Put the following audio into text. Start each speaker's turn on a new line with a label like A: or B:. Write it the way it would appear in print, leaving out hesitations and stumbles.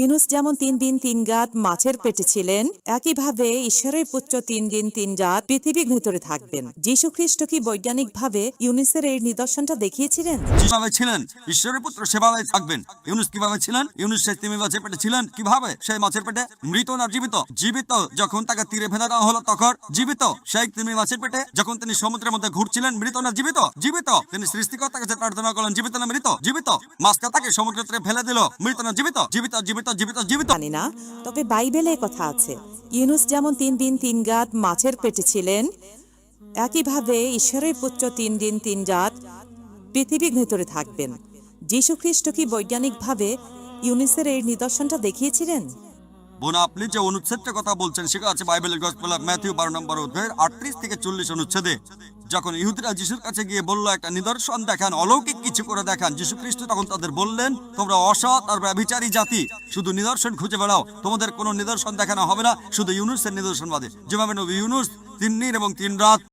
A: ইউনুস যেমন 3 দিন 3 রাত মাছের পেটে ছিলেন, একইভাবে ঈশ্বরের পুত্র 3 দিন 3 রাত পৃথিবীর ভেতরে থাকবেন। যীশু খ্রিস্ট কি বৈজ্ঞানিকভাবে ইউনুসের এই নিদর্শনটা দেখিয়েছিলেন?
B: যেভাবে ছিলেন ঈশ্বরের পুত্র সেভাবে থাকবেন। ইউনুস কিভাবে ছিলেন? ইউনুস সেই তিমি মাছের পেটে ছিলেন কিভাবে? সেই মাছের পেটে মৃত না জীবিত? জীবিত। যখন তাকে তীরে ফেলে দেওয়া হলো তখন জীবিত। সেই তিমি মাছের পেটে যখন তিনি সমুদ্রের মধ্যে ঘুরছিলেন, মৃত না জীবিত? জীবিত। তিনি সৃষ্টিকর্তার কাছে প্রার্থনা করলেন, জীবিত না মৃত? জীবিত। মাছটা তাকে সমুদ্রের তীরে ফেলে দিল, মৃত না জীবিত? জীবিত, জীবিত, জীবিত, জীবিত।
A: জানি না, তবে বাইবেলে কথা আছে ইউনুস যেমন 3 দিন 3 রাত মাছের পেটে ছিলেন, একইভাবে ঈশ্বরের পুত্র 3 দিন 3 রাত পৃথিবীর ভেতরে থাকবেন। যীশু খ্রিস্ট কি বৈজ্ঞানিকভাবে ইউনুসের এই নিদর্শনটা দেখিয়েছিলেন?
B: বোন, আপনি যে অনুচ্ছেদটার কথা বলছেন সেটা আছে বাইবেলের গসপেল অফ ম্যাথিউ 12 নম্বর অধ্যায়ের 38 থেকে 40 অনুচ্ছেদে। যখন ইহুদিরা যিশুর কাছে গিয়ে বলল, একটা নিদর্শন দেখান, অলৌকিক কিছু করে দেখান, যীশু খ্রিস্ট তখন তাদের বললেন, তোমরা অসৎ আর ব্যভিচারী জাতি, শুধু নিদর্শন খুঁজে বেড়াও, তোমাদের কোনো নিদর্শন দেখানো হবে না, শুধু ইউনুসের নিদর্শন বাদে। যেভাবে নবী ইউনুস 3 দিন এবং 3 রাত